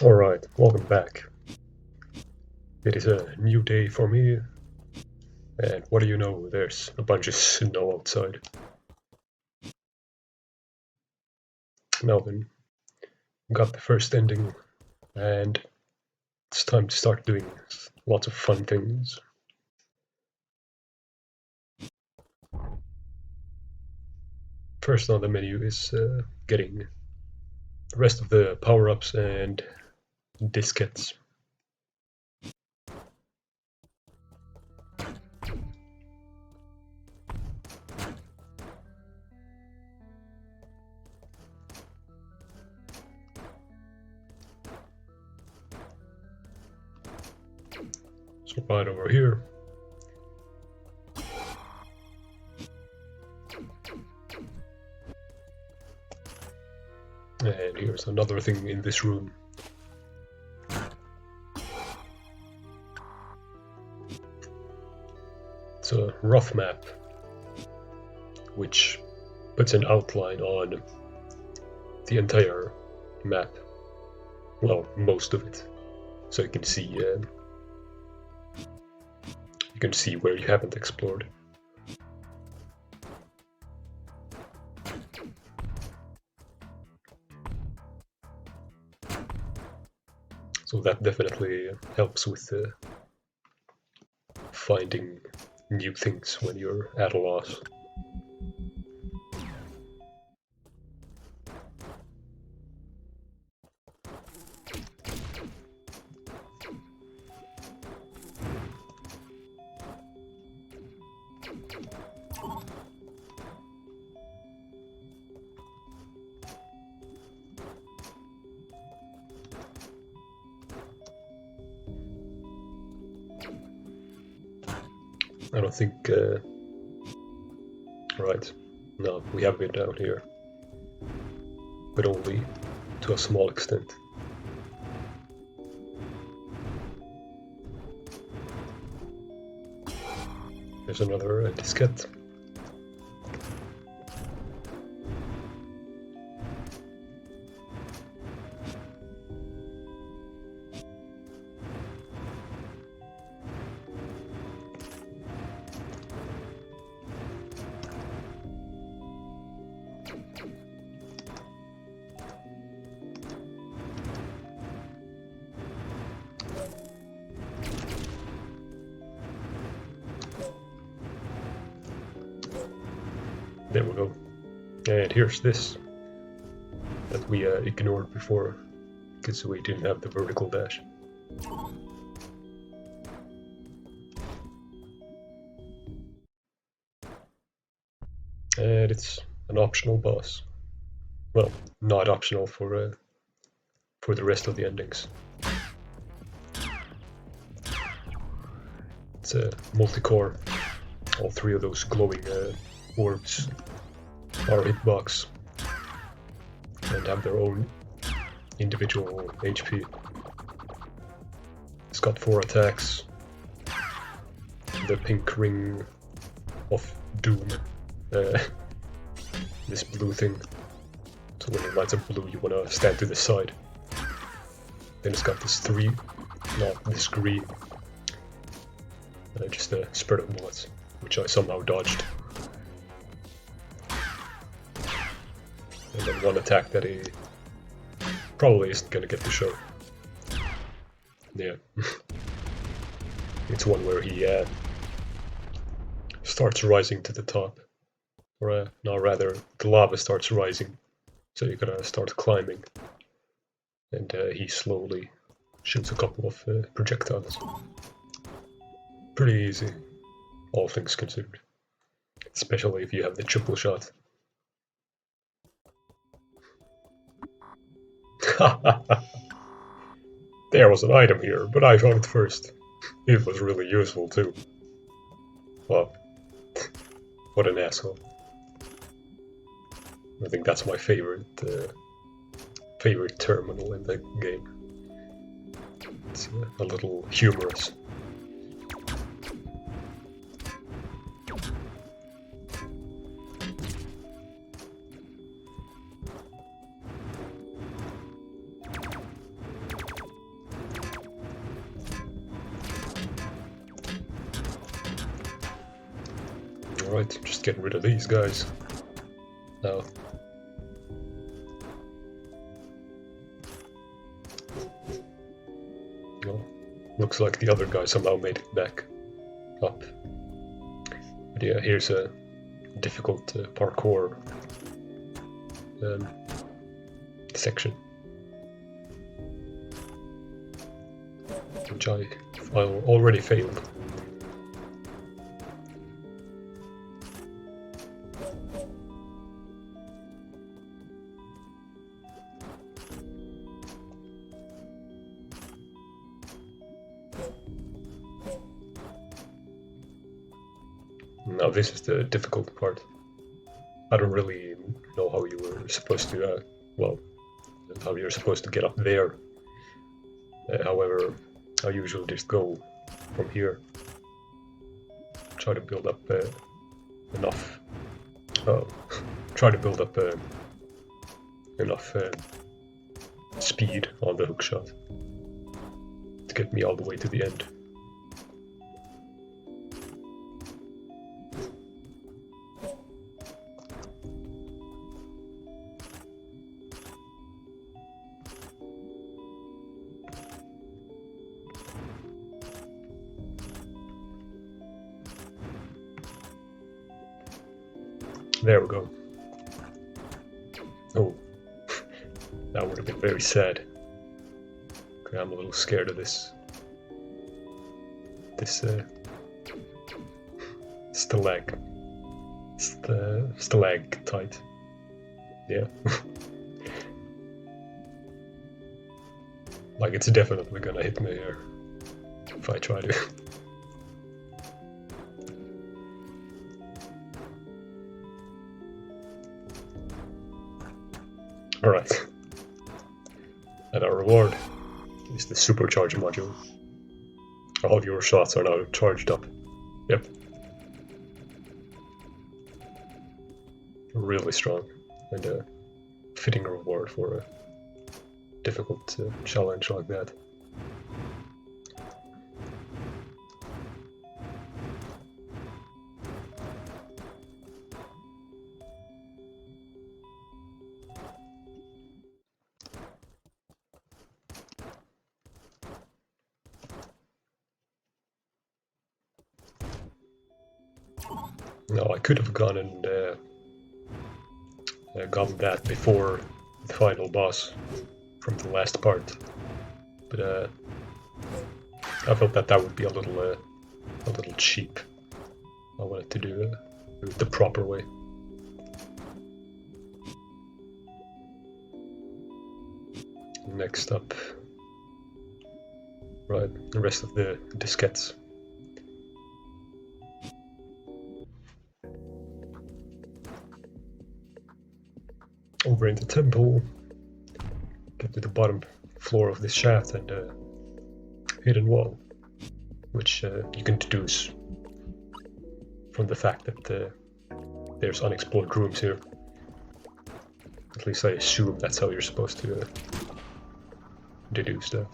Alright, welcome back. It is a new day for me, and what do you know, there's a bunch of snow outside. Now then, got the first ending, and it's time to start doing lots of fun things. First on the menu is getting the rest of the power-ups and diskettes. So right over here. And here's another thing in this room. It's a rough map, which puts an outline on the entire map. Well, most of it. So you can see where you haven't explored. So that definitely helps with finding new things when you're at a loss. I don't think... right, no, we have been down here. But only to a small extent. There's another diskette. There we go. And here's this that we ignored before because we didn't have the vertical dash. And it's an optional boss. Well, not optional for the rest of the endings. It's a multi-core. All three of those glowing orbs are hitbox and have their own individual HP. It's got 4 attacks. The pink ring of doom. This blue thing. So when it lights up blue, you wanna stand to the side. Then it's got this this green. Just a spread of bullets, which I somehow dodged. And then one attack that he probably isn't gonna get to show. Yeah. It's one where he starts rising to the top. Or no, rather, the lava starts rising. So you gotta start climbing. And he slowly shoots a couple of projectiles. Pretty easy, all things considered. Especially if you have the triple shot. There was an item here, but I found it first. It was really useful too. Well, what an asshole. I think that's my favorite terminal in the game. It's a little humorous. Right, just get rid of these guys. Now. Well, looks like the other guy somehow made it back up. But yeah, here's a difficult parkour section, which I already failed. Now this is the difficult part. I don't really know how you were supposed to, how you're supposed to get up there. However, I usually just go from here. Try to build up enough. Try to build up enough speed on the hookshot to get me all the way to the end. There we go. Oh, that would have been very sad. Okay, I'm a little scared of this. This stalactite. Yeah. Like it's definitely gonna hit me here if I try to. Alright. And our reward is the supercharge module. All of your shots are now charged up. Yep. Really strong. And a fitting reward for a difficult challenge like that. No, I could have gone and gotten that before the final boss from the last part, but I felt that that would be a little cheap. I wanted to do it the proper way. Next up, right, the rest of the diskettes. Over in the temple, get to the bottom floor of this shaft and hidden wall, which you can deduce from the fact that there's unexplored rooms here. At least I assume that's how you're supposed to deduce that.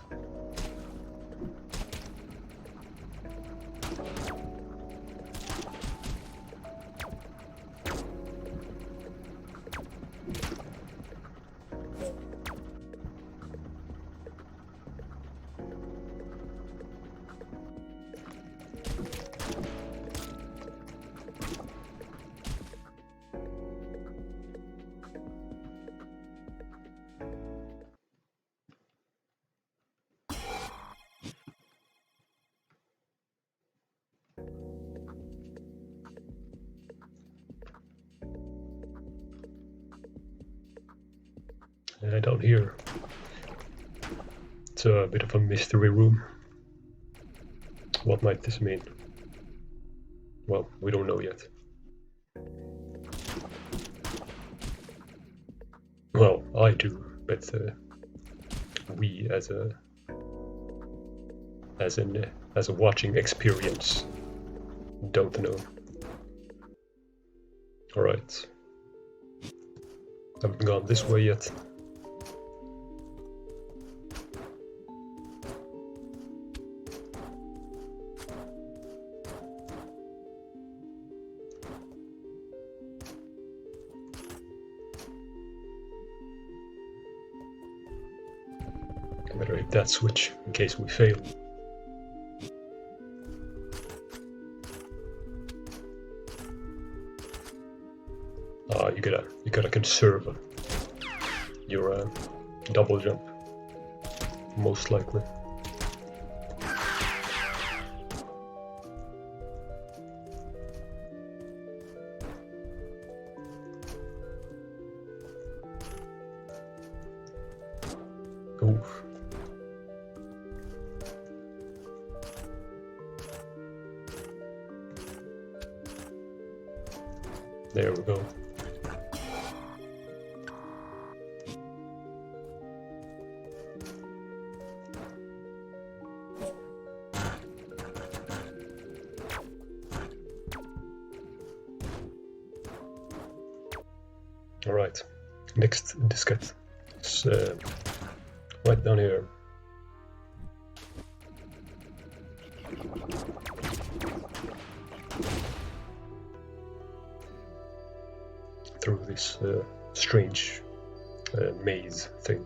Down here, it's a bit of a mystery room. What might this mean? Well, we don't know yet. Well, I do, but we as a watching experience don't know. All right, haven't gone this way yet. Better hit that switch in case we fail. You gotta conserve your double jump, most likely. Oof. There we go. Alright, next diskette. It's right down here. Through this strange maze thing.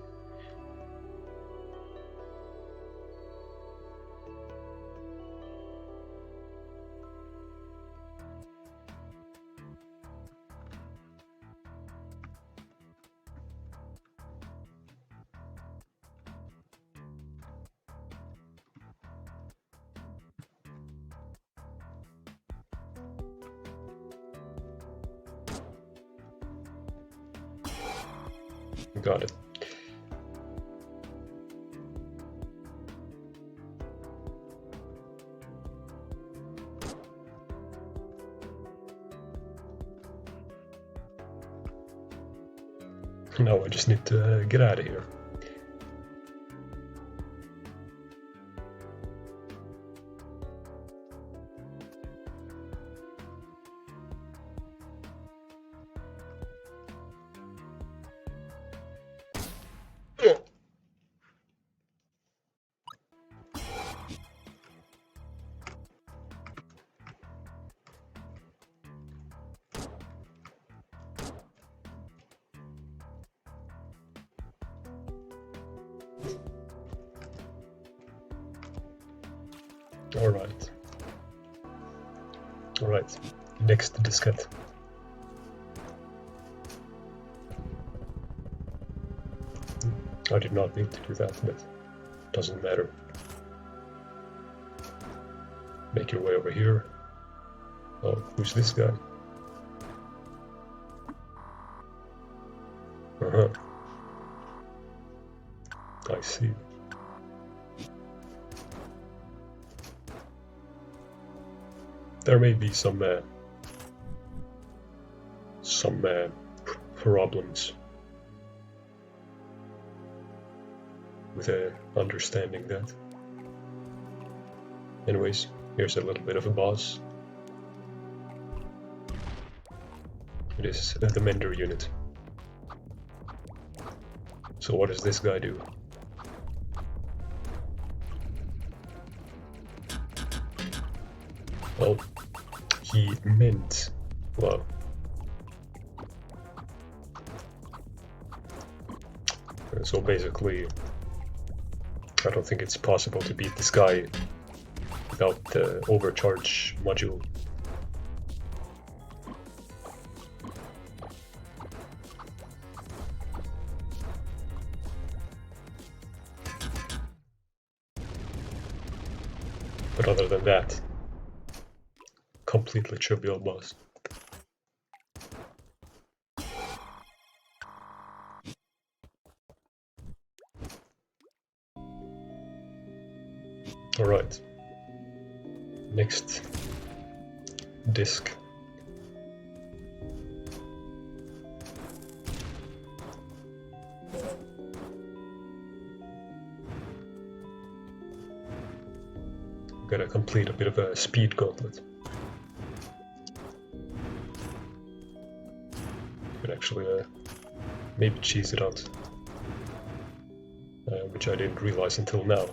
Got it. Now I just need to get out of here. Alright, next diskette. I did not need to do that, but doesn't matter. Make your way over here. Oh, who's this guy? I see. There may be some problems with understanding that. Anyways, here's a little bit of a boss. It is the Mender unit. So what does this guy do? Well, he meant, well, so basically, I don't think it's possible to beat this guy without the overcharge module. But other than that, completely trivial boss. Alright. Next disc. Gotta complete a bit of a speed gauntlet. Could actually maybe cheese it out, which I didn't realize until now.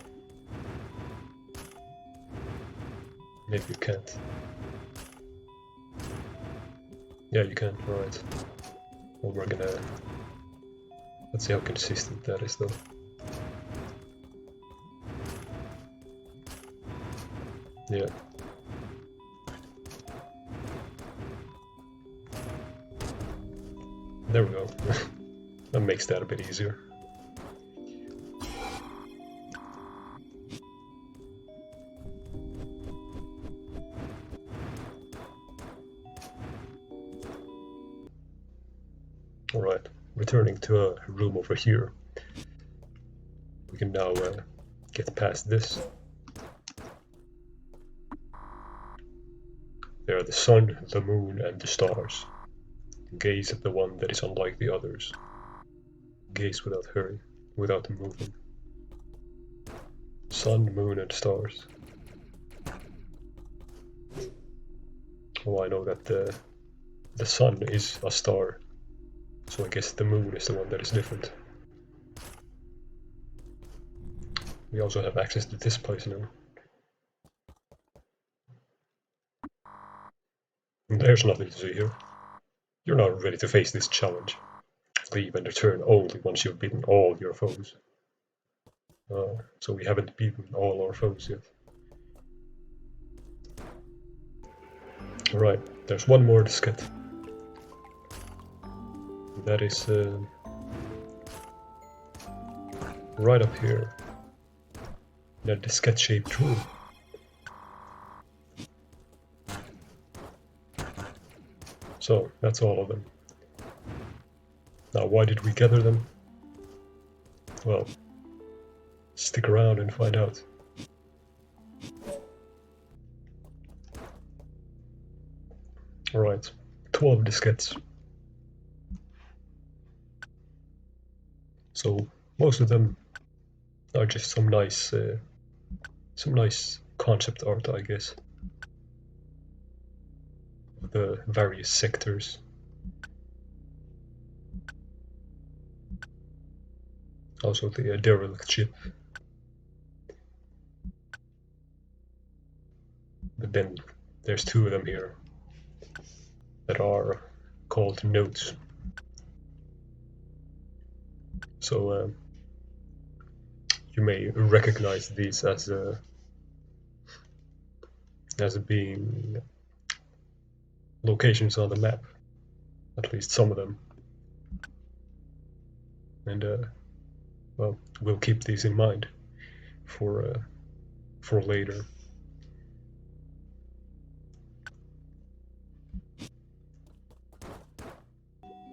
Maybe you can't. Yeah, you can. Alright. Well, we're gonna... Let's see how consistent that is, though. Yeah. There we go. That makes that a bit easier. Alright, returning to a room over here. We can now get past this. There are the sun, the moon, and the stars. Gaze at the one that is unlike the others. Gaze without hurry, without moving. Sun, moon, and stars. Oh, I know that the sun is a star, so I guess the moon is the one that is different. We also have access to this place now. There's nothing to see here. You're not ready to face this challenge. Leave and return only once you've beaten all your foes. So we haven't beaten all our foes yet. Alright, there's one more diskette. That is right up here. That diskette-shaped room. So, that's all of them. Now, why did we gather them? Well, stick around and find out. Alright, 12 diskettes. So, most of them are just some nice concept art, I guess. The various sectors. Also the derelict ship. But then there's two of them here that are called notes. So you may recognize these as being locations on the map, at least some of them. And well, we'll keep these in mind for later.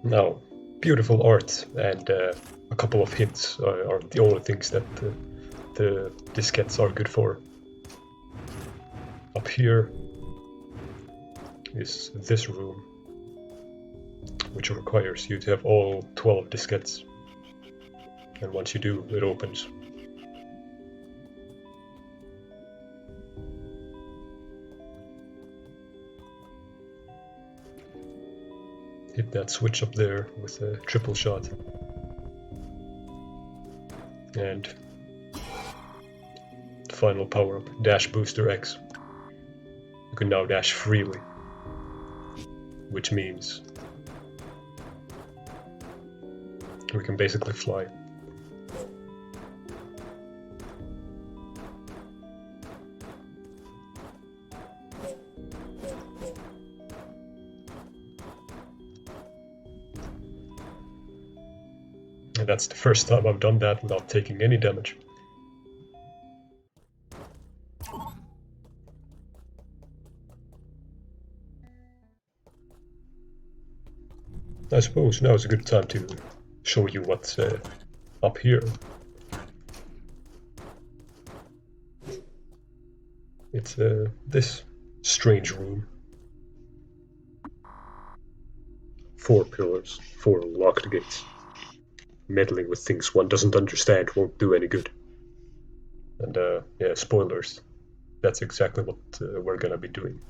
Now, beautiful art and a couple of hints are the only things that the diskettes are good for. Up here is this room, which requires you to have all 12 diskettes. And once you do, it opens. Hit that switch up there with a triple shot. And final power-up, Dash Booster X. You can now dash freely, which means we can basically fly. And that's the first time I've done that without taking any damage. I suppose now is a good time to show you what's up here. It's this strange room. 4 pillars, 4 locked gates. Meddling with things one doesn't understand won't do any good. And yeah, spoilers. That's exactly what we're gonna be doing.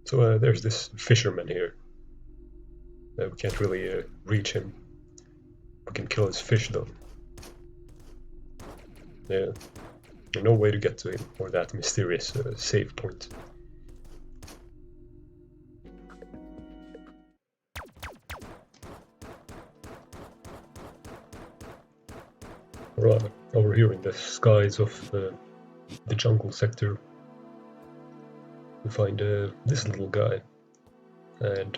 So there's this fisherman here. We can't really reach him. We can kill his fish though. Yeah, there's no way to get to him or that mysterious save point. Right, over here in the skies of the jungle sector, we find this little guy, and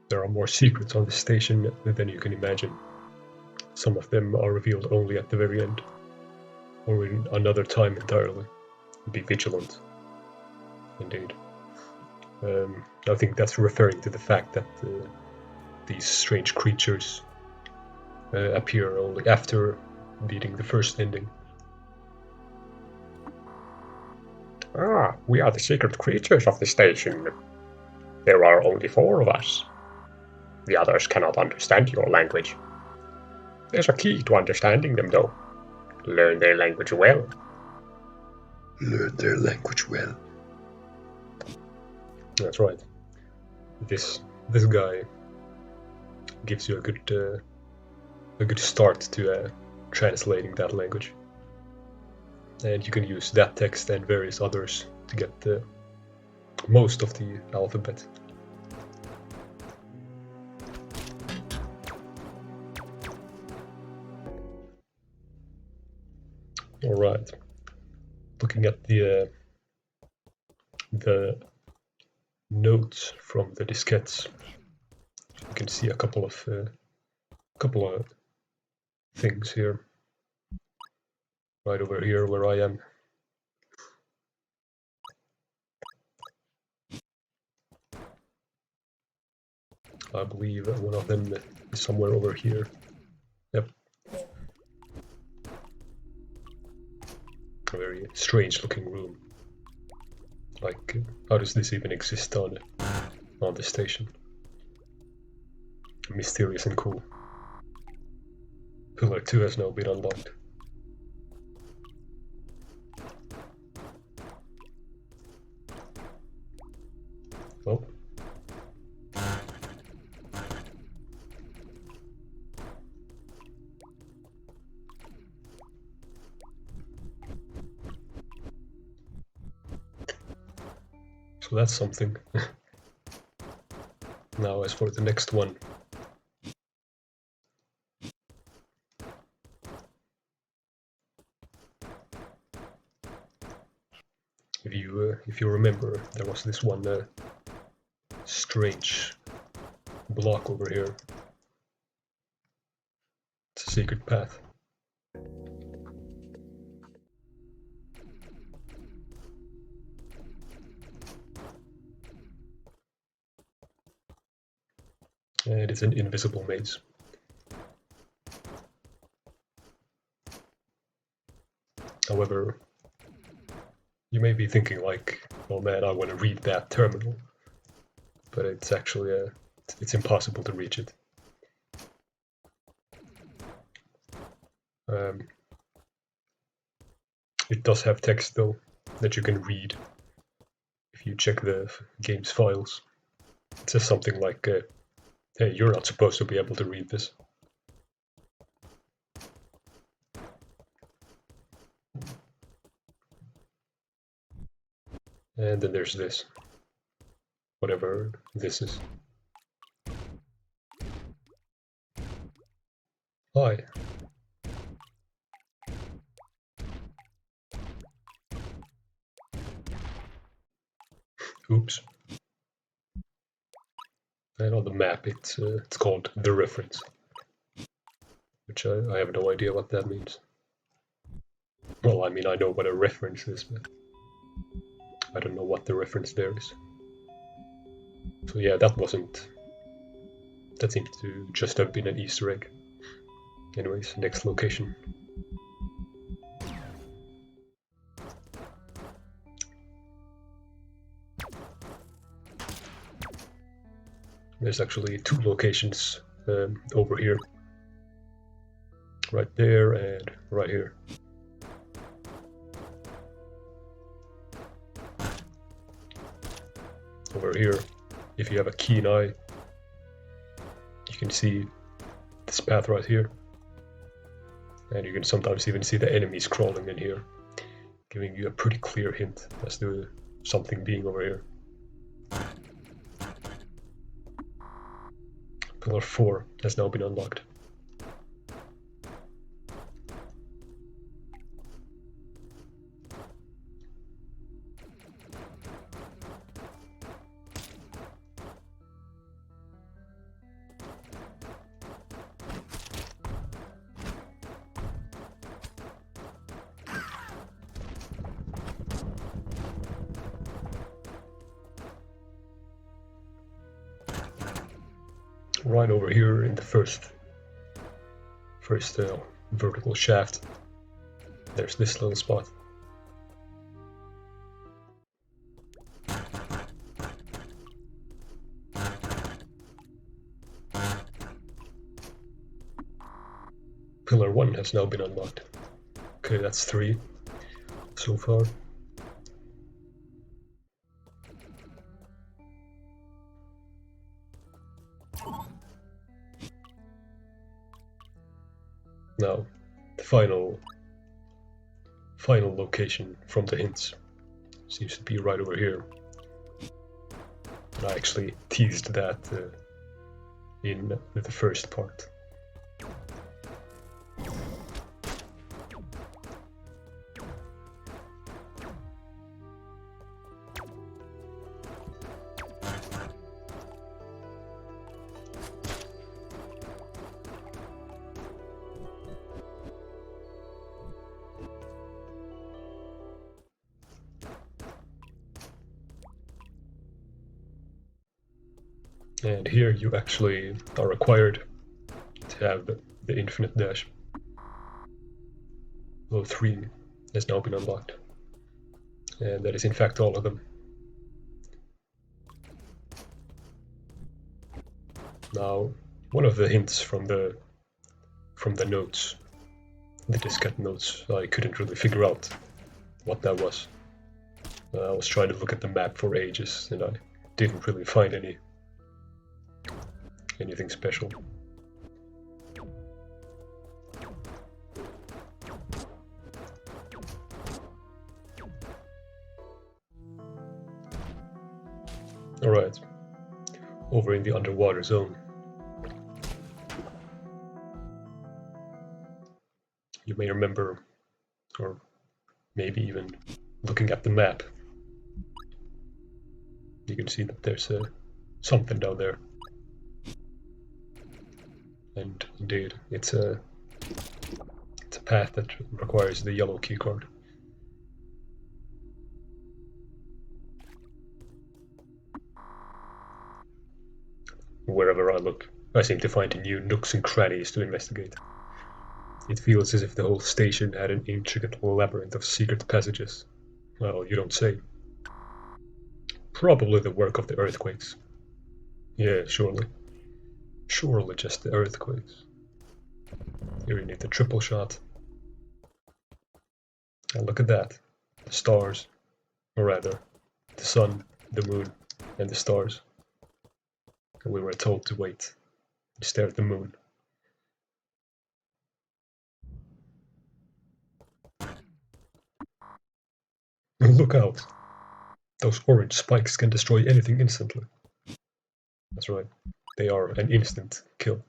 there are more secrets on the station than you can imagine. Some of them are revealed only at the very end, or in another time entirely. Be vigilant. Indeed. I think that's referring to the fact that these strange creatures appear only after beating the first ending. Ah, we are the secret creatures of the station. There are only 4 of us. The others cannot understand your language. There's a key to understanding them, though. Learn their language well. Learn their language well. That's right. This guy gives you a good start to translating that language, and you can use that text and various others to get most of the alphabet. All right. Looking at the notes from the diskettes, you can see a couple of things here. Right over here where I am. I believe one of them is somewhere over here. Yep. A very strange looking room. Like, how does this even exist on the station? Mysterious and cool. Pillar 2 has now been unlocked. Oh. So that's something. Now as for the next one. If you remember, there was this one strange block over here. It's a secret path. And it's an invisible maze. However, you may be thinking like, oh man, I want to read that terminal. But it's actually it's impossible to reach it. It does have text though that you can read if you check the game's files. It says something like, hey, you're not supposed to be able to read this. And then there's this. Whatever this is. Hi. Oops. And on the map it's called the reference. Which I have no idea what that means. Well, I mean, I know what a reference is, but I don't know what the reference there is. So yeah, that seems to just have been an Easter egg. Anyways, next location. There's actually 2 locations over here. Right there and right here. Over here, if you have a keen eye, you can see this path right here. And you can sometimes even see the enemies crawling in here, giving you a pretty clear hint as to something being over here. Pillar 4 has now been unlocked. right over here in the first vertical shaft. There's this little spot. Pillar 1 has now been unlocked. Okay, that's 3 so far. Now, the final location from the hints seems to be right over here. And I actually teased that in the first part. And here you actually are required to have the infinite dash. Though 3 has now been unlocked. And that is in fact all of them. Now, one of the hints from the notes, the diskette notes, I couldn't really figure out what that was. I was trying to look at the map for ages, and I didn't really find anything special. Alright, over in the underwater zone. You may remember, or maybe even looking at the map, you can see that there's something down there. And indeed, it's a path that requires the yellow keycard. Wherever I look, I seem to find new nooks and crannies to investigate. It feels as if the whole station had an intricate labyrinth of secret passages. Well, you don't say. Probably the work of the earthquakes. Yeah, surely. Surely just the earthquakes. Here you need the triple shot. And look at that. The stars. Or rather, the sun, the moon, and the stars. And we were told to wait and stare at the moon. Look out! Those orange spikes can destroy anything instantly. That's right. They are an instant kill.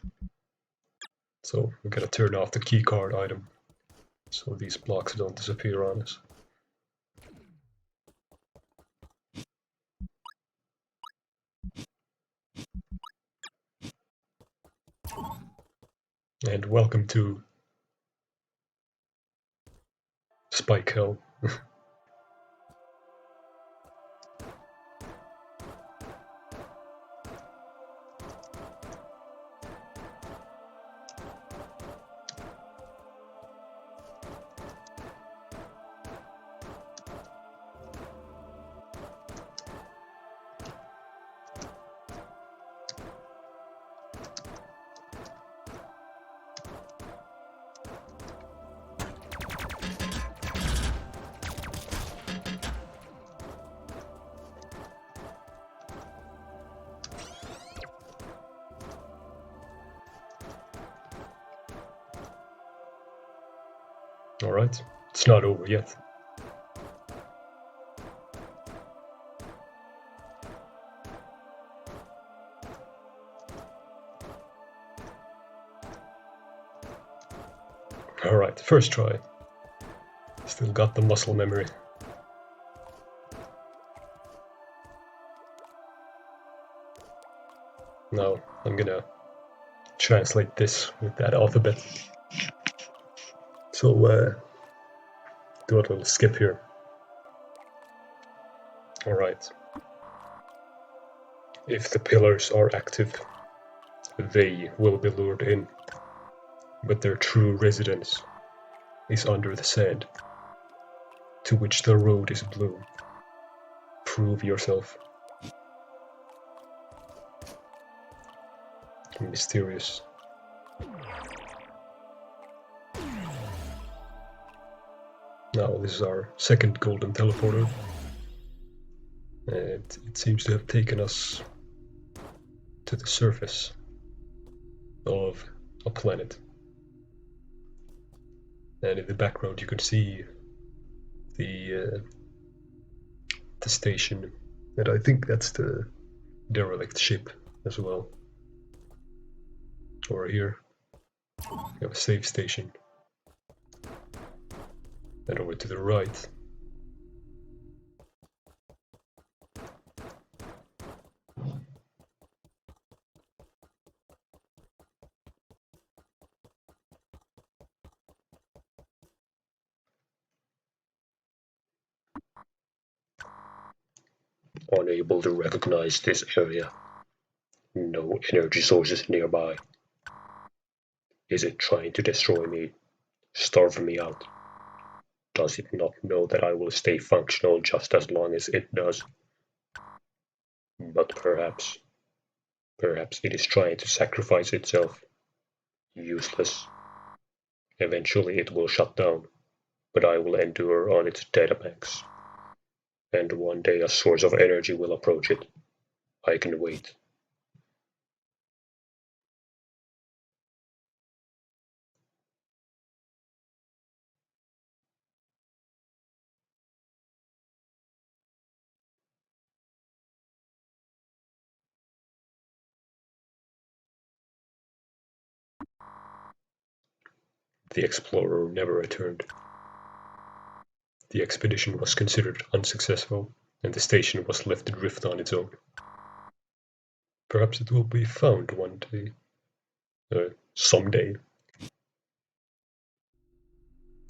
So we gotta turn off the keycard item so these blocks don't disappear on us. And welcome to Spike Hell. Alright, it's not over yet. Alright, first try. Still got the muscle memory. Now I'm gonna translate this with that alphabet. So do a little skip here. Alright. If the pillars are active, they will be lured in, but their true residence is under the sand, to which the road is blue. Prove yourself. Mysterious. Now this is our second golden teleporter, and it seems to have taken us to the surface of a planet. And in the background you can see the station, and I think that's the derelict ship as well. Over here we have a save station, and over to the right Unable to recognize this area. No energy sources nearby. Is it trying to destroy me? Starve me out? Does it not know that I will stay functional just as long as it does? But perhaps it is trying to sacrifice itself. Useless. Eventually it will shut down, but I will endure on its databanks. And one day a source of energy will approach it. I can wait. the explorer never returned. The expedition was considered unsuccessful, and the station was left to drift on its own. Perhaps it will be found one day. Someday.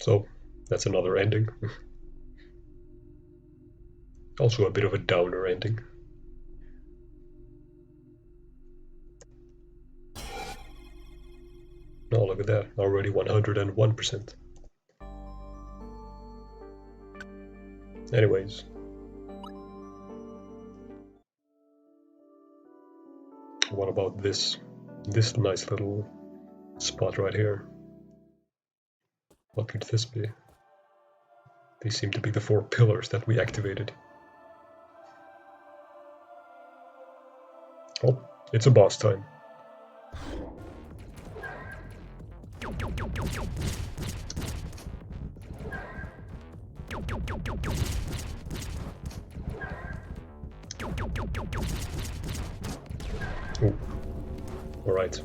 So, that's another ending. Also a bit of a downer ending. Oh, look at that, already 101%. Anyways. What about this nice little spot right here? What could this be? These seem to be the 4 pillars that we activated. Oh, it's a boss time. Ooh. Alright.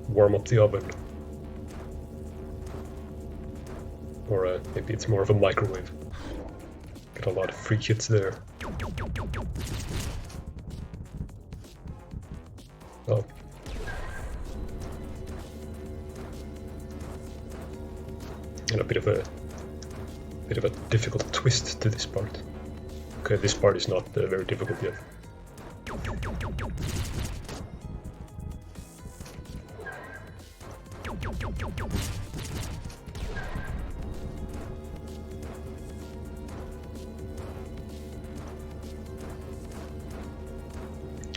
Warm up the oven. Or maybe it's more of a microwave. Get a lot of free hits there. Oh. And a bit of a difficult twist to this part. Okay, this part is not very difficult yet.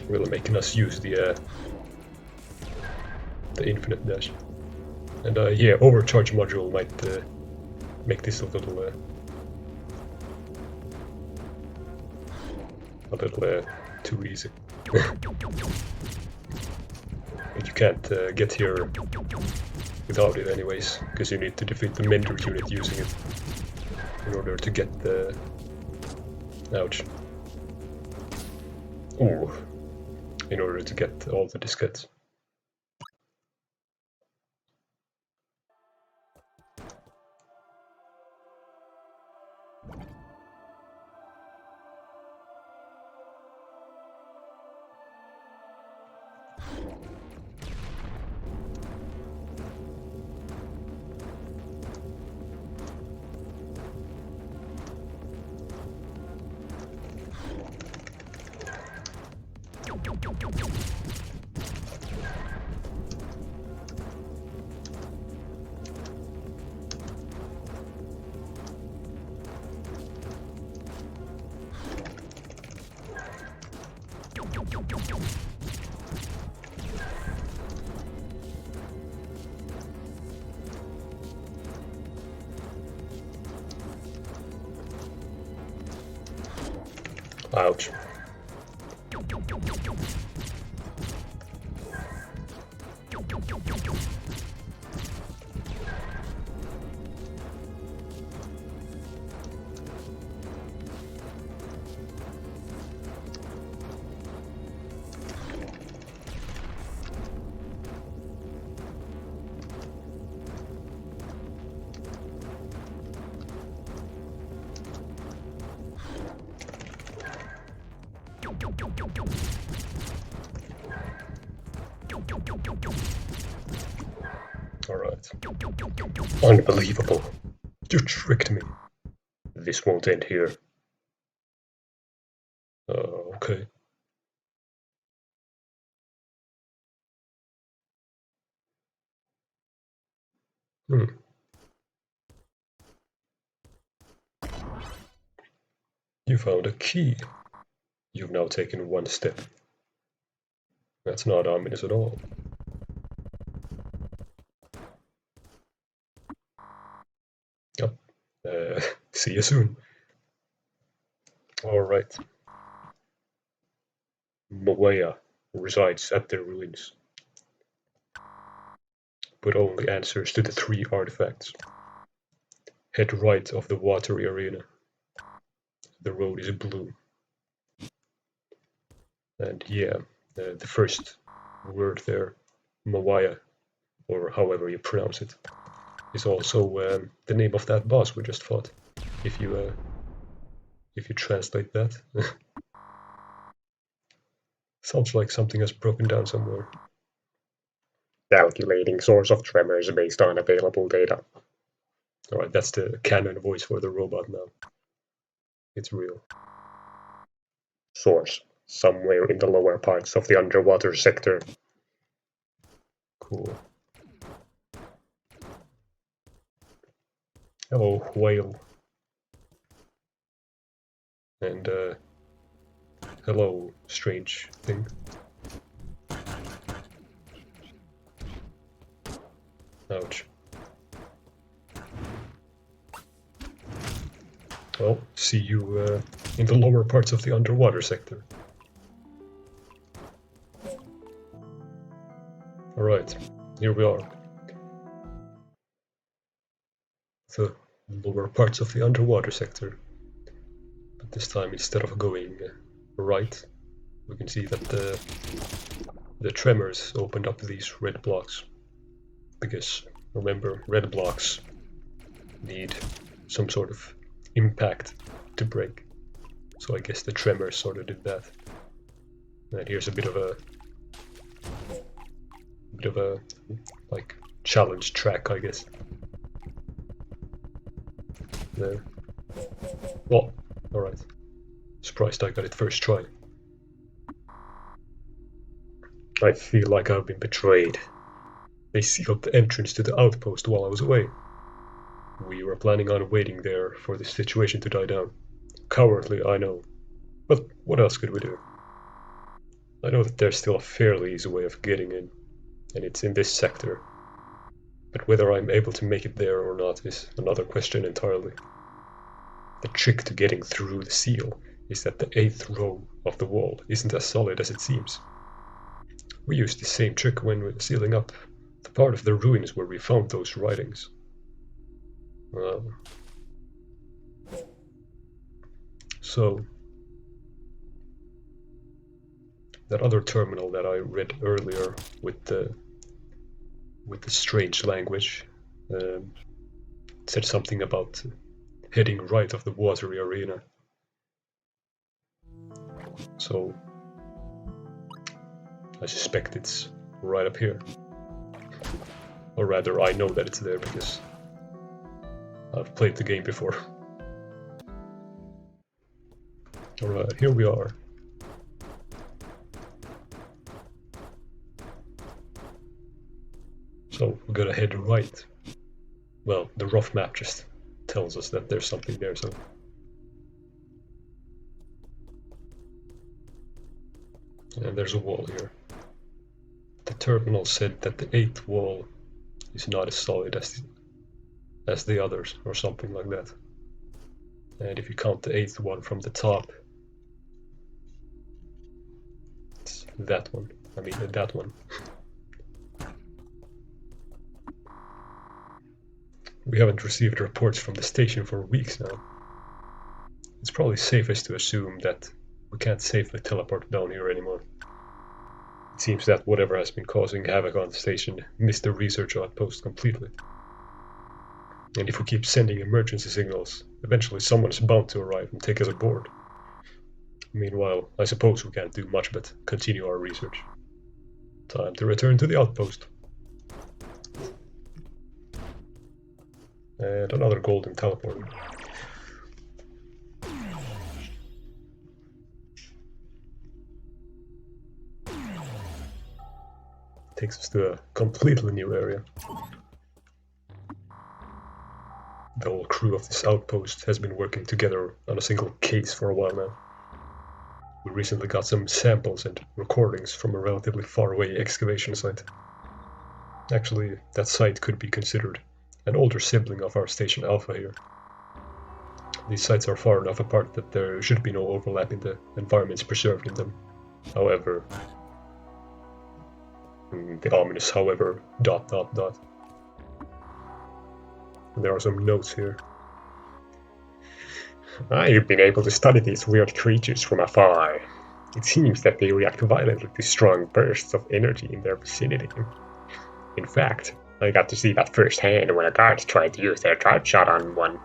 Really making us use the infinite dash. And yeah, overcharge module might make this a little too easy. But you can't get here without it anyways, because you need to defeat the mentor unit using it in order to get the... Ouch. Ooh. In order to get all the diskettes. Ouch. Alright. Unbelievable. You tricked me. This won't end here. Okay. Hmm. You found a key. You've now taken one step. That's not ominous at all. Yep. See you soon. Alright. Mawaya resides at the ruins, but only answers to the 3 artifacts. Head right of the watery arena. The road is blue. And yeah, the first word there, Mawaya, or however you pronounce it, is also the name of that boss we just fought. If you translate that, sounds like something has broken down somewhere. Calculating source of tremors based on available data. Alright, that's the canon voice for the robot now. It's real. Source. Somewhere in the lower parts of the underwater sector. Cool. Hello, whale. And hello, strange thing. Ouch. Well, see you in the lower parts of the underwater sector. Alright, here we are. The lower parts of the underwater sector. But this time, instead of going right, we can see that the tremors opened up these red blocks. Because, remember, red blocks need some sort of impact to break. So I guess the tremors sort of did that. And here's a bit of a like challenge track, I guess. There. Oh, alright. Surprised I got it first try. I feel like I've been betrayed. They sealed the entrance to the outpost while I was away. We were planning on waiting there for the situation to die down. Cowardly, I know. But what else could we do? I know that there's still a fairly easy way of getting in, and it's in this sector. But whether I'm able to make it there or not is another question entirely. The trick to getting through the seal is that the 8th row of the wall isn't as solid as it seems. We used the same trick when we were sealing up the part of the ruins where we found those writings. So, that other terminal that I read earlier with the strange language said something about heading right of the watery arena. So I suspect it's right up here. Or rather, I know that it's there because I've played the game before. Alright, here we are. So we gotta head right. Well, the rough map just tells us that there's something there, so... And there's a wall here. The terminal said that the 8th wall is not as solid as the others, or something like that. And if you count the 8th one from the top, it's that one. I mean, that one. We haven't received reports from the station for weeks now. It's probably safest to assume that we can't safely teleport down here anymore. It seems that whatever has been causing havoc on the station missed the research outpost completely. And if we keep sending emergency signals, eventually someone is bound to arrive and take us aboard. Meanwhile, I suppose we can't do much but continue our research. Time to return to the outpost. And another golden teleport. Takes us to a completely new area. The whole crew of this outpost has been working together on a single case for a while now. We recently got some samples and recordings from a relatively far away excavation site. Actually, that site could be considered an older sibling of our Station Alpha here. These sites are far enough apart that there should be no overlap in the environments preserved in them. However, the ominous however, ... There are some notes here. I've been able to study these weird creatures from afar. It seems that they react violently to strong bursts of energy in their vicinity. In fact, I got to see that firsthand when a guard tried to use their charge shot on one.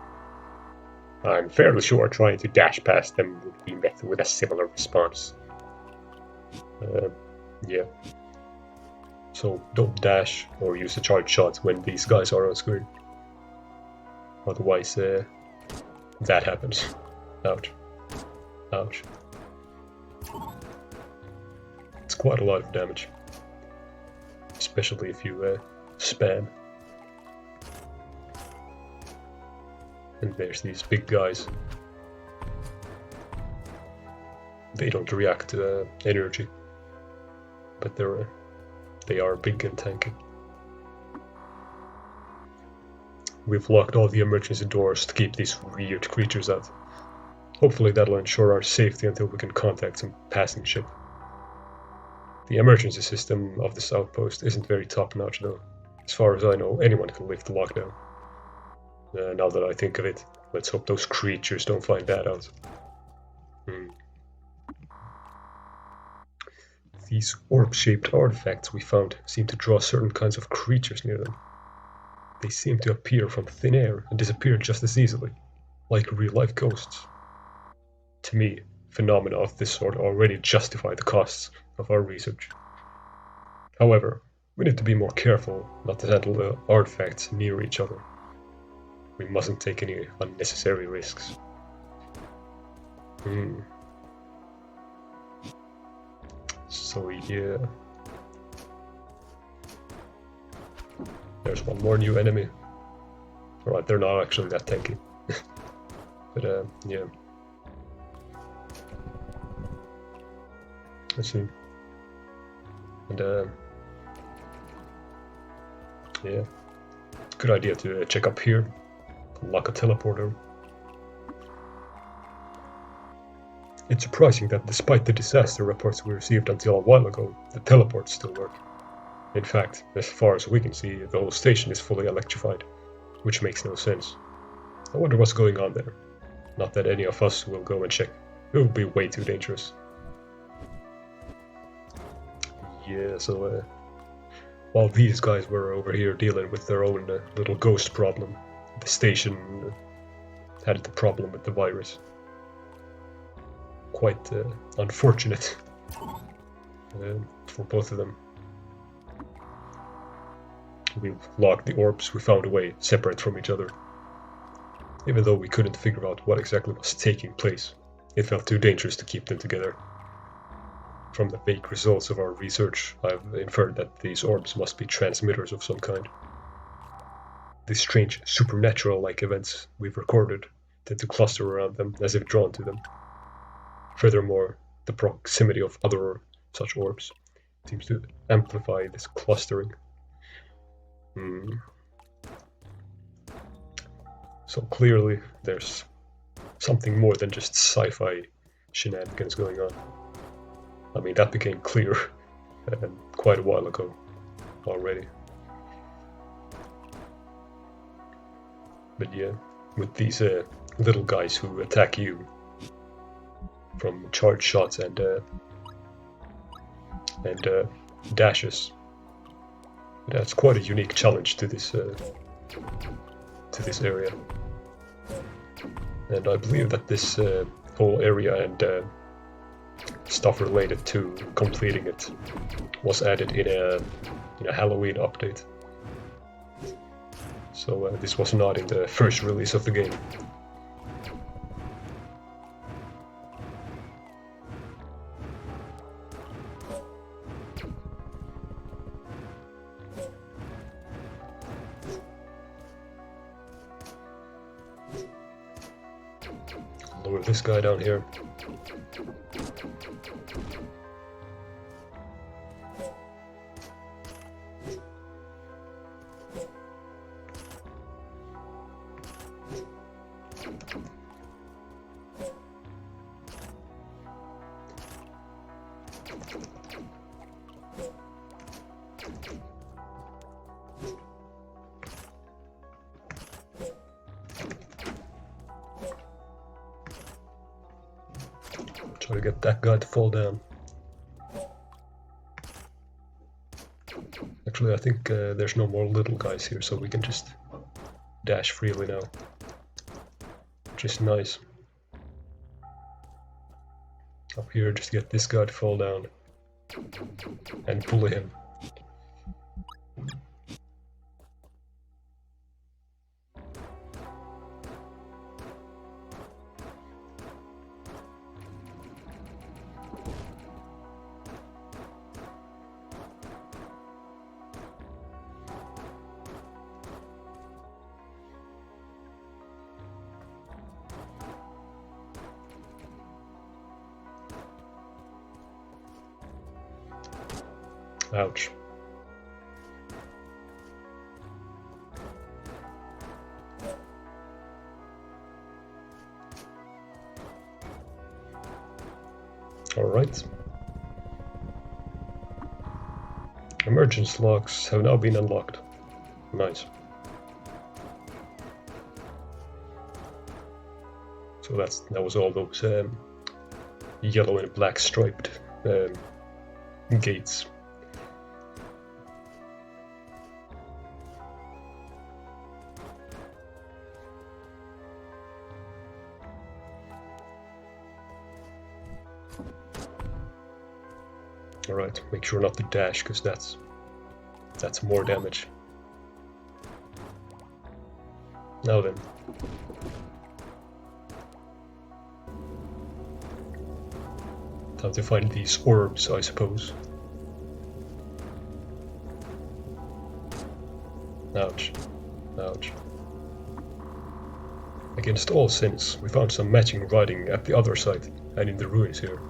I'm fairly sure trying to dash past them would be met with a similar response. Yeah. So don't dash or use the charge shot when these guys are on screen. Otherwise, that happens. Ouch. Ouch. It's quite a lot of damage. Especially if you spam. And there's these big guys. They don't react to energy. But they are big and tanky. We've locked all the emergency doors to keep these weird creatures out. Hopefully that'll ensure our safety until we can contact some passing ship. The emergency system of this outpost isn't very top-notch though. As far as I know, anyone can lift the lockdown. Now that I think of it, let's hope those creatures don't find that out. These orb-shaped artifacts we found seem to draw certain kinds of creatures near them. They seem to appear from thin air and disappear just as easily, like real-life ghosts. To me, phenomena of this sort already justify the costs of our research. However, we need to be more careful not to handle the artifacts near each other. We mustn't take any unnecessary risks. So yeah. There's one more new enemy. Alright, they're not actually that tanky. But yeah. Let's see. And yeah. Good idea to check up here. Unlock a teleporter. It's surprising that despite the disaster reports we received until a while ago, the teleports still work. In fact, as far as we can see, the whole station is fully electrified, which makes no sense. I wonder what's going on there. Not that any of us will go and check. It would be way too dangerous. Yeah, so while these guys were over here dealing with their own little ghost problem, the station had the problem with the virus. Quite unfortunate for both of them. We've locked the orbs we found away separate from each other. Even though we couldn't figure out what exactly was taking place, it felt too dangerous to keep them together. From the vague results of our research, I've inferred that these orbs must be transmitters of some kind. The strange supernatural-like events we've recorded tend to cluster around them as if drawn to them. Furthermore, the proximity of other such orbs. It seems to amplify this clustering. So clearly there's something more than just sci-fi shenanigans going on. I mean, that became clear quite a while ago already. But yeah, with these little guys who attack you from charge shots and dashes, that's quite a unique challenge to this area. And I believe that this whole area and stuff related to completing it was added in a Halloween update. So this was not in the first release of the game. Lower this guy down here. Try to get that guy to fall down. Actually, I think there's no more little guys here, so we can just dash freely now. Which is nice. Up here, just get this guy to fall down. And pull him. Ouch. Alright. Emergence locks have now been unlocked. Nice. So that was all those yellow and black striped gates. Alright, make sure not to dash, because that's more damage. Now then. Time to find these orbs, I suppose. Ouch. Ouch. Against all sins, we found some matching writing at the other side and in the ruins here.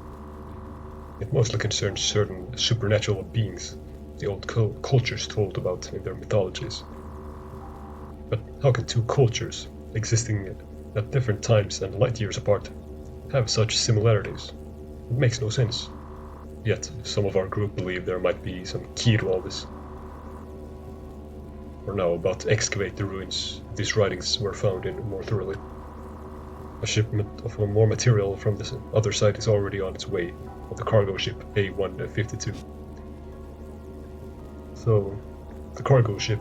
It mostly concerns certain supernatural beings the old cultures told about in their mythologies. But how can two cultures, existing at different times and light years apart, have such similarities? It makes no sense. Yet, some of our group believe there might be some key to all this. We're now about to excavate the ruins these writings were found in more thoroughly. A shipment of more material from the other side is already on its way, on the cargo ship A-152. So, the cargo ship,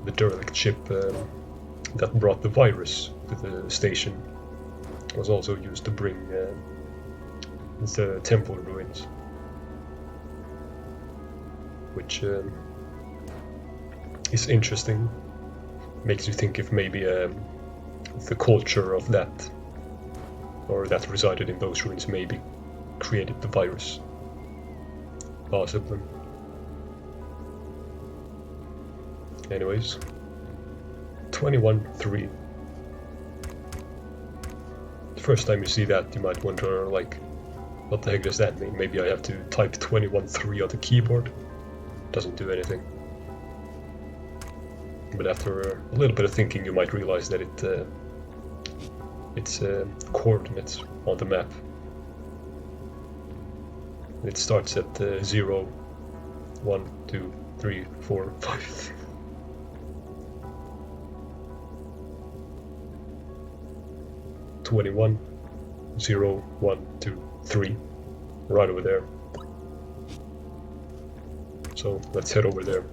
the derelict ship that brought the virus to the station, was also used to bring the temple ruins, which is interesting. Makes you think if maybe the culture of that, or that resided in those ruins, maybe created the virus. Possibly. Anyways, 21-3. The first time you see that, you might wonder, like, What the heck does that mean? Maybe I have to type 21.3 on the keyboard? Doesn't do anything. But after a little bit of thinking, you might realize that it's coordinates on the map. It starts at 0, 1, 2, 3, 4, 5. (21), 0, 1, 2, 3, right over there. So let's head over there.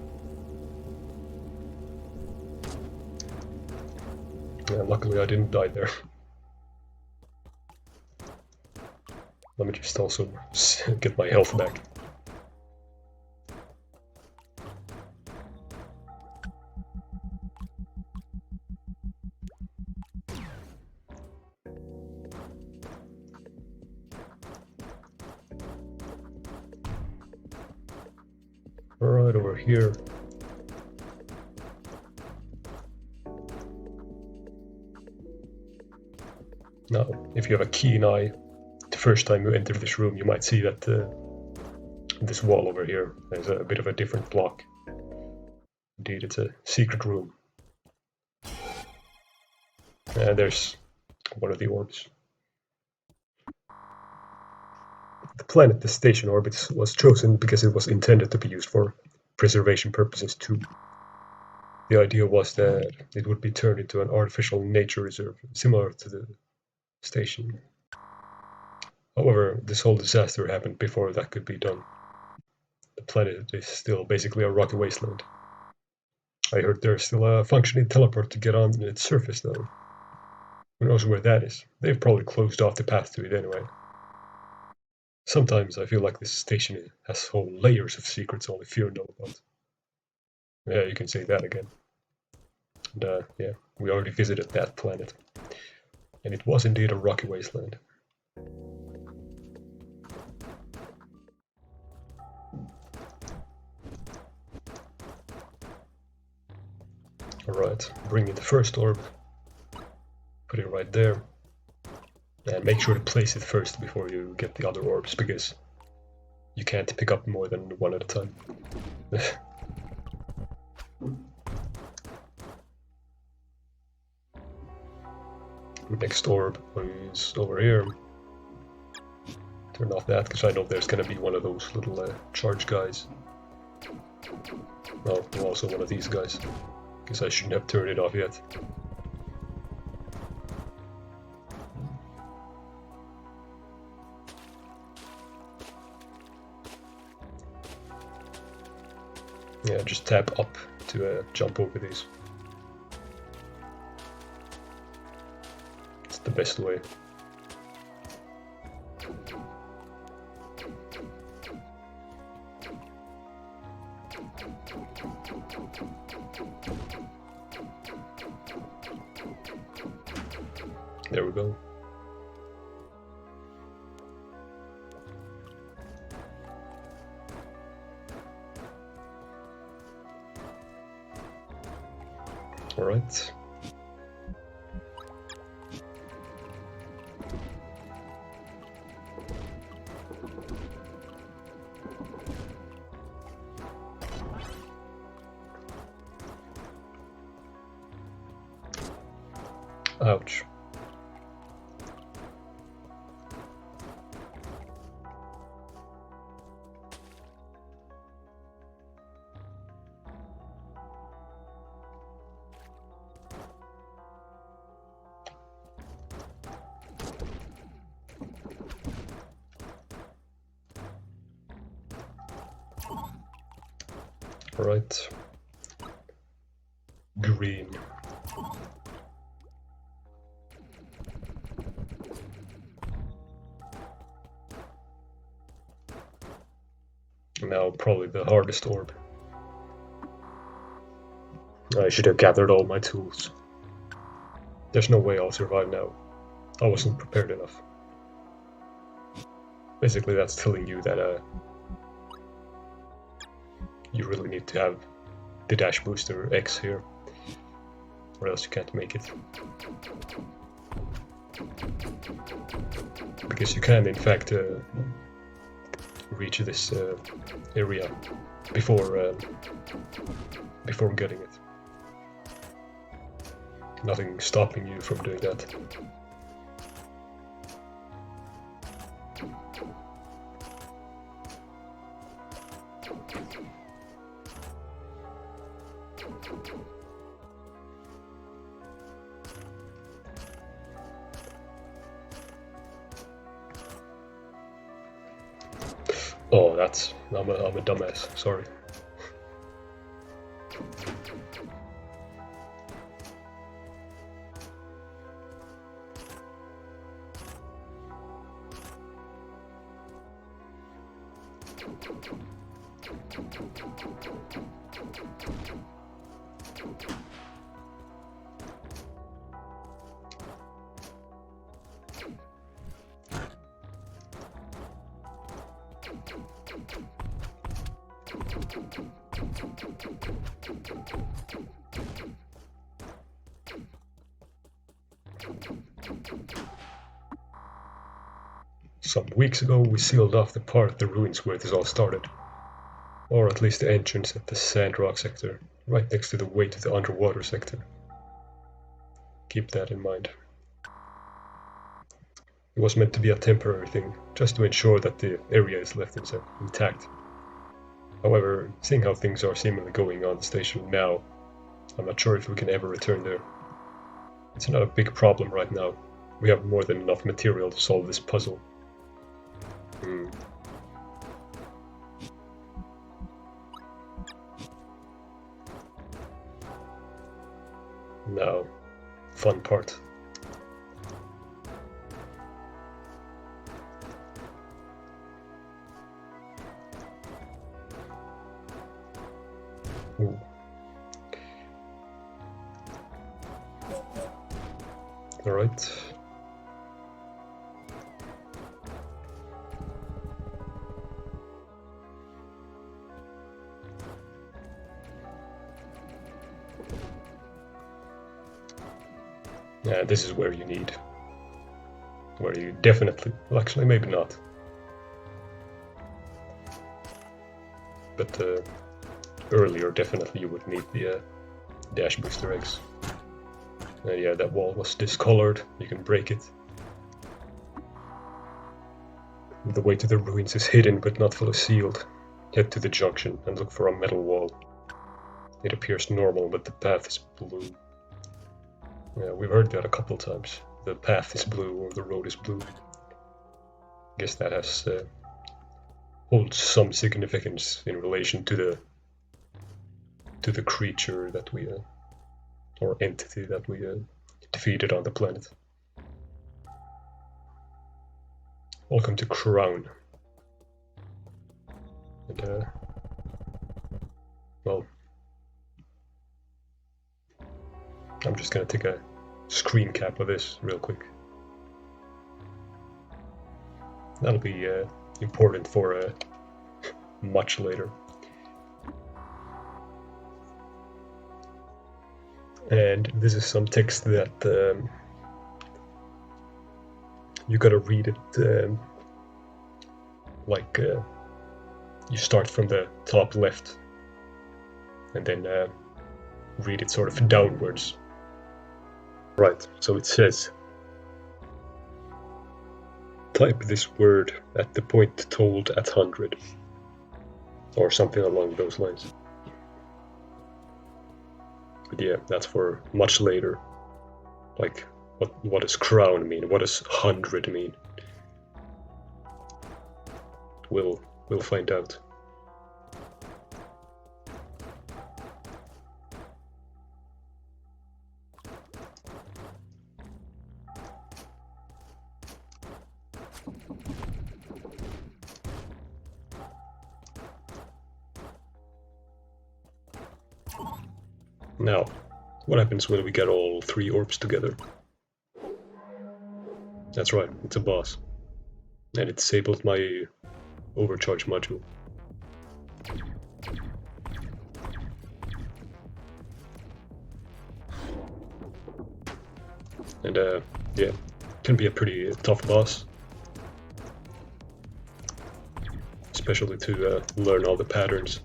Yeah, luckily I didn't die there. Let me just also get my health back. Right over here. Now, if you have a keen eye, the first time you enter this room, you might see that this wall over here has a bit of a different block. Indeed, it's a secret room. And there's one of the orbs. The planet the station orbits was chosen because it was intended to be used for preservation purposes too. The idea was that it would be turned into an artificial nature reserve, similar to the station. However, this whole disaster happened before that could be done. The planet is still basically a rocky wasteland. I heard there's still a functioning teleport to get on its surface though. Who knows where that is? They've probably closed off the path to it anyway. Sometimes I feel like this station has whole layers of secrets only few know about. Yeah, you can say that again. And yeah, we already visited that planet. And it was indeed a rocky wasteland. Alright, bring in the first orb. Put it right there. And make sure to place it first before you get the other orbs, because you can't pick up more than one at a time. Next orb is over here. Turn off that, because I know there's going to be one of those little charge guys. Oh, and also one of these guys. Guess I shouldn't have turned it off yet. Yeah, just tap up to jump over these. It's the best way. There we go. All right. Ouch. All right. Green. Now probably the hardest orb. I should have gathered all my tools. There's no way I'll survive now. I wasn't prepared enough. Basically that's telling you that you really need to have the dash booster X here, or else you can't make it. Because you can, in fact, reach this area before before getting it. Nothing stopping you from doing that. Oh, I'm a dumbass. Sorry. Some weeks ago we sealed off the part of the ruins where this all started. Or at least the entrance at the Sandrock sector, right next to the way to the underwater sector. Keep that in mind. It was meant to be a temporary thing, just to ensure that the area is left intact. However, seeing how things are seemingly going on the station now, I'm not sure if we can ever return there. It's not a big problem right now. We have more than enough material to solve this puzzle. Now, fun part. Ooh. All right. Yeah, this is where you need. Where you definitely, well, actually, maybe not. But earlier, definitely, you would need the dash booster eggs. Yeah, that wall was discolored. You can break it. The way to the ruins is hidden but not fully sealed. Head to the junction and look for a metal wall. It appears normal, but the path is blue. Yeah, we've heard that a couple times. The path is blue or the road is blue. Guess that has holds some significance in relation to the creature that we or entity that we defeated on the planet. Welcome to Crown. And well, I'm just gonna take a screen cap of this real quick. That'll be important for much later. And this is some text that you gotta read it like you start from the top left and then read it sort of downwards. Right, so it says, type this word at the point told at 100, or something along those lines. But yeah, that's for much later. Like, what does crown mean? What does 100 mean? We'll find out. Now, what happens when we get all 3 orbs together? That's right, it's a boss. And it disabled my overcharge module. And yeah, can be a pretty tough boss. Especially to learn all the patterns.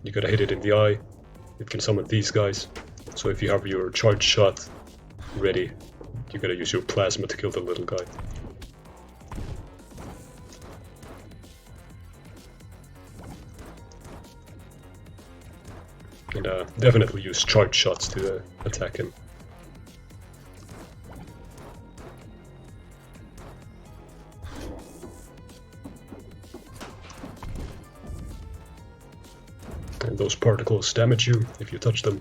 You gotta hit it in the eye. It can summon these guys. So if you have your charge shot ready, you gotta use your plasma to kill the little guy. And definitely use charge shots to attack him. And those particles damage you if you touch them.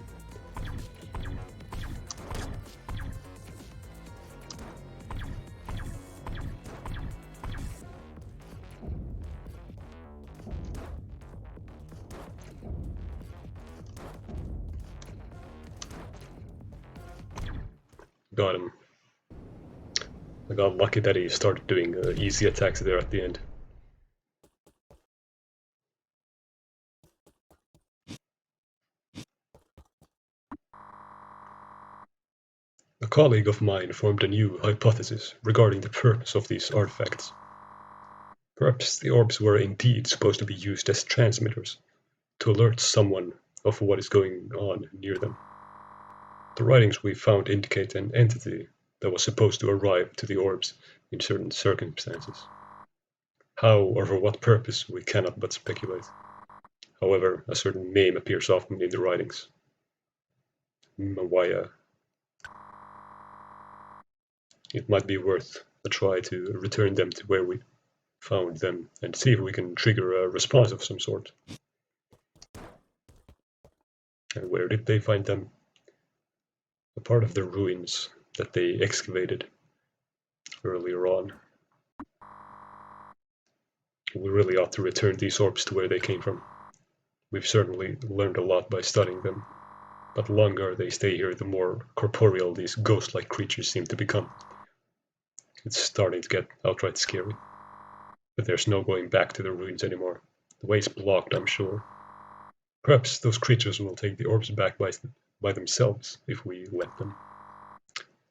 Got him. I got lucky that he started doing easy attacks there at the end. A colleague of mine formed a new hypothesis regarding the purpose of these artifacts. Perhaps the orbs were indeed supposed to be used as transmitters, to alert someone of what is going on near them. The writings we found indicate an entity that was supposed to arrive to the orbs in certain circumstances. How or for what purpose we cannot but speculate. However, a certain name appears often in the writings. Mawaya. It might be worth a try to return them to where we found them and see if we can trigger a response of some sort. And where did they find them? A part of the ruins that they excavated earlier on. We really ought to return these orbs to where they came from. We've certainly learned a lot by studying them, but the longer they stay here, the more corporeal these ghost-like creatures seem to become. It's starting to get outright scary. But there's no going back to the ruins anymore. The way's blocked, I'm sure. Perhaps those creatures will take the orbs back by themselves if we let them.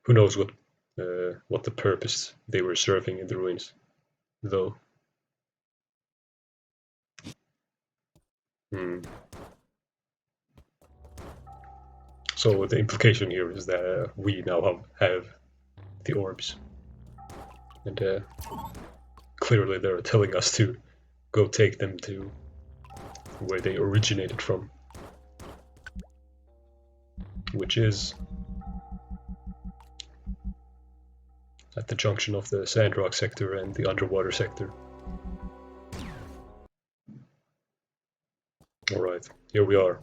Who knows what the purpose they were serving in the ruins, though. So the implication here is that we now have the orbs. And clearly they're telling us to go take them to where they originated from. Which is at the junction of the Sandrock sector and the underwater sector. Alright, here we are.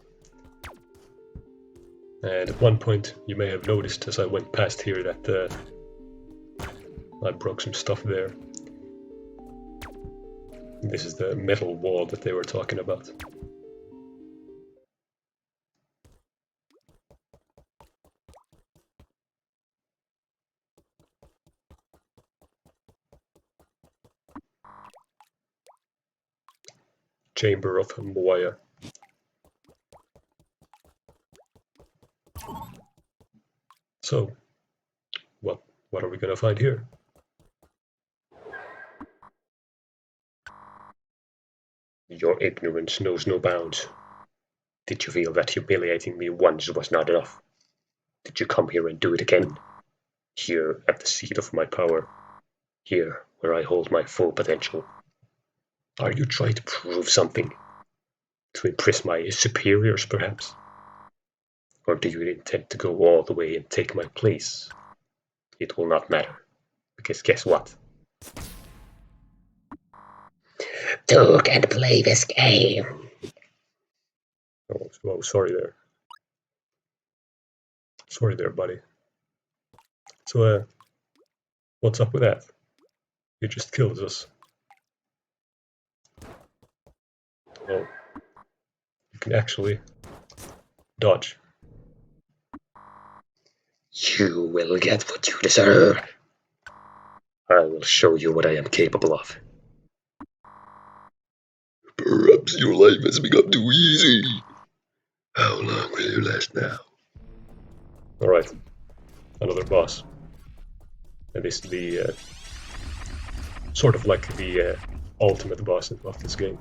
And at one point you may have noticed as I went past here that I broke some stuff there. This is the metal wall that they were talking about. Chamber of Moaya. So, what are we gonna find here? Your ignorance knows no bounds. Did you feel that humiliating me once was not enough? Did you come here and do it again? Here at the seat of my power. Here where I hold my full potential. Are you trying to prove something? To impress my superiors, perhaps? Or do you intend to go all the way and take my place? It will not matter. Because guess what? Talk and play this game. Oh, sorry there. Sorry there, buddy. So, what's up with that? He just kills us. Oh, you can actually dodge. You will get what you deserve. I will show you what I am capable of. Perhaps your life has become too easy. How long will you last now? Alright, another boss. And this is the sort of like the ultimate boss of this game.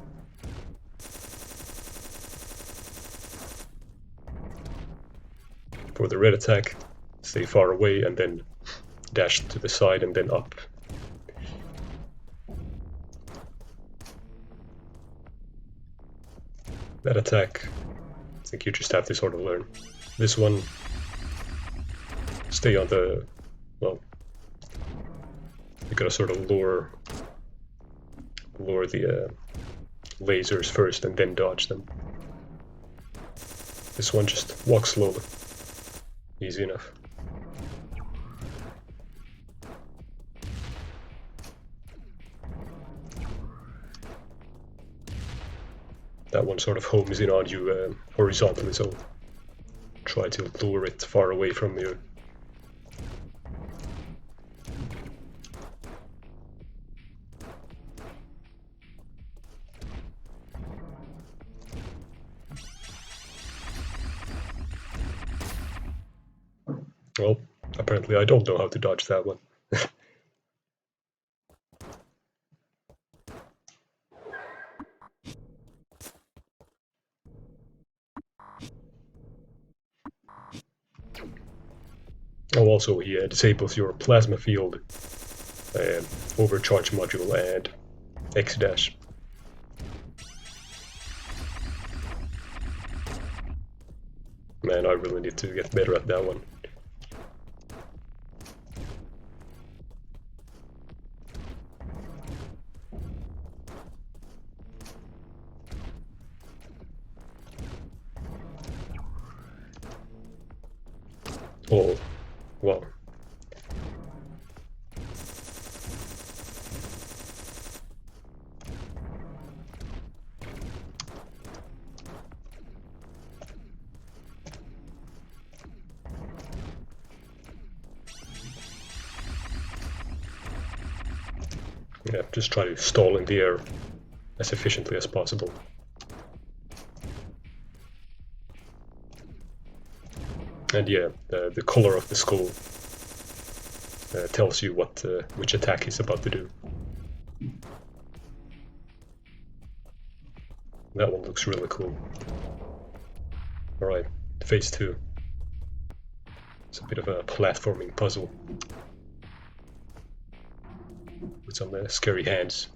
For the red attack, stay far away and then dash to the side and then up. That attack, I think you just have to sort of learn. This one, stay on the, well, you gotta sort of lure the lasers first and then dodge them. This one just walk slowly. Easy enough. That one sort of homes in on you horizontally, so try to lure it far away from you. Well, apparently I don't know how to dodge that one. Oh, also he disables your plasma field, overcharge module, and X dash. Man, I really need to get better at that one. Oh, wow. Yeah, just try to stall in the air as efficiently as possible. And yeah, the color of the skull tells you what which attack he's about to do. That one looks really cool. Alright, phase 2. It's a bit of a platforming puzzle with some scary hands.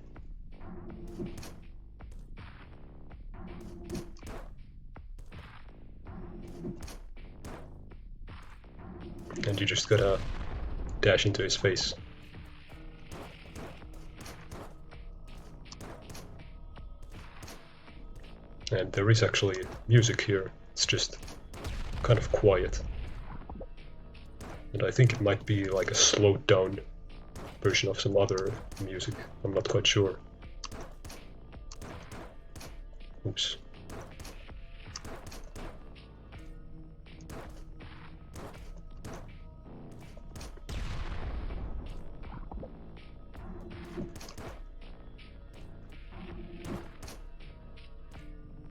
And you just gotta dash into his face. And there is actually music here, it's just kind of quiet. And I think it might be like a slowed down version of some other music, I'm not quite sure. Oops.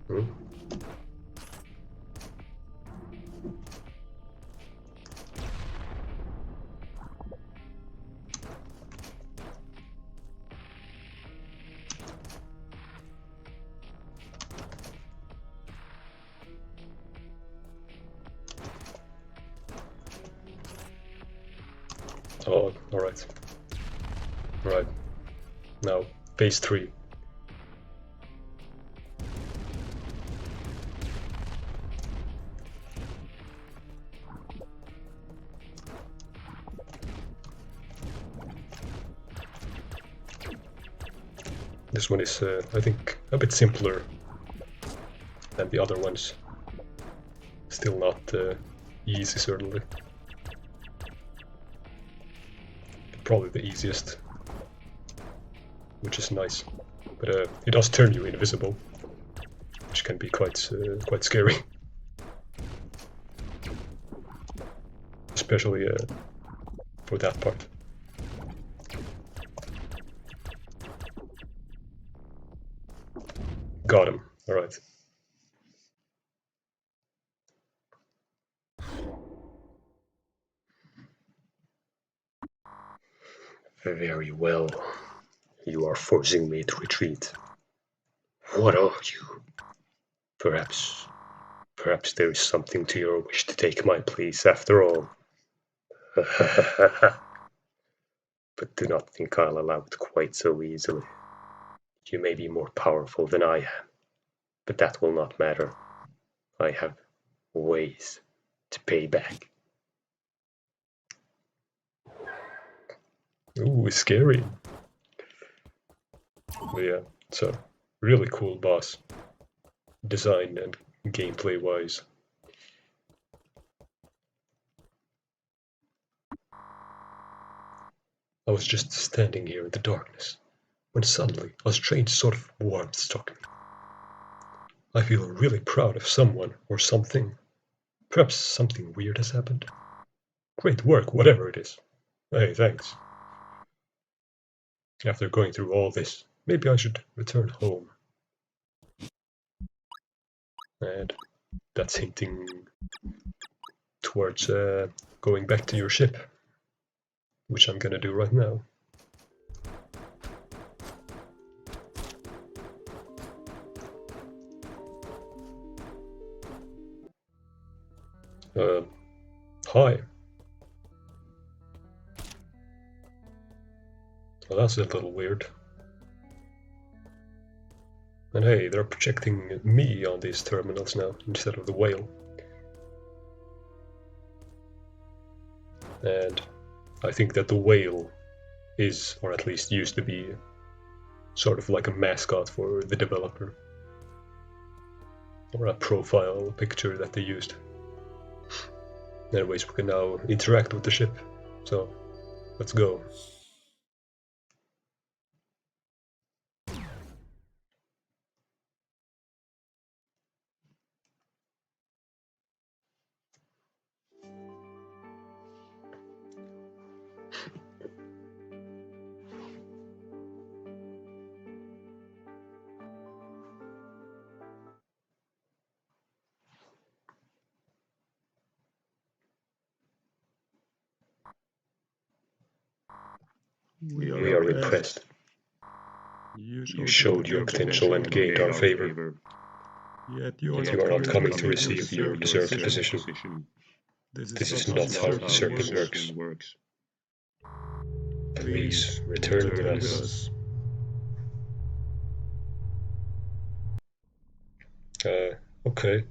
Hmm? Oh, alright. Alright. Now, phase 3. This one is, I think, a bit simpler than the other ones. Still not easy, certainly. Probably the easiest, which is nice. But it does turn you invisible, which can be quite scary. Especially for that part. Got him. Alright. Very well. You are forcing me to retreat. What are you? Perhaps there is something to your wish to take my place after all. But do not think I'll allow it quite so easily. You may be more powerful than I am, but that will not matter. I have ways to pay back. Ooh, scary. But yeah, it's a really cool boss. Design and gameplay wise. I was just standing here in the darkness when suddenly a strange sort of warmth struck me. I feel really proud of someone or something. Perhaps something weird has happened. Great work, whatever it is. Hey, thanks. After going through all this, maybe I should return home. And that's hinting towards going back to your ship, which I'm gonna do right now. Hi. Well, that's a little weird. And hey, they're projecting me on these terminals now instead of the whale. And I think that the whale is, or at least used to be, sort of like a mascot for the developer. Or a profile picture that they used. Anyways, we can now interact with the ship. So, let's go. We are impressed. You showed your potential and gained our favor. Yet you are not coming to receive your deserved position. This is not how usurping works. Please return with us. Okay.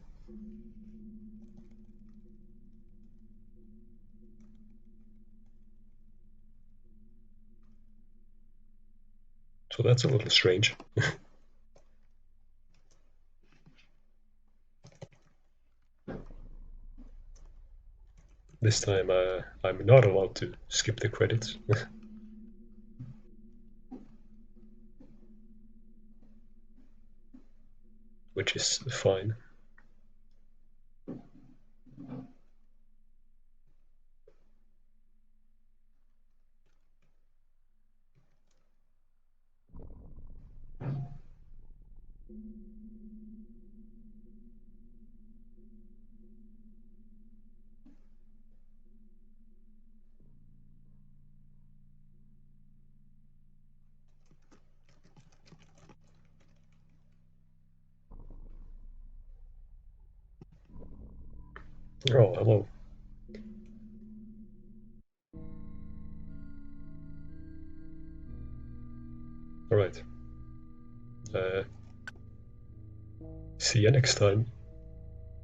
So that's a little strange. This time I'm not allowed to skip the credits. Which is fine. Oh, hello. Alright. See you next time.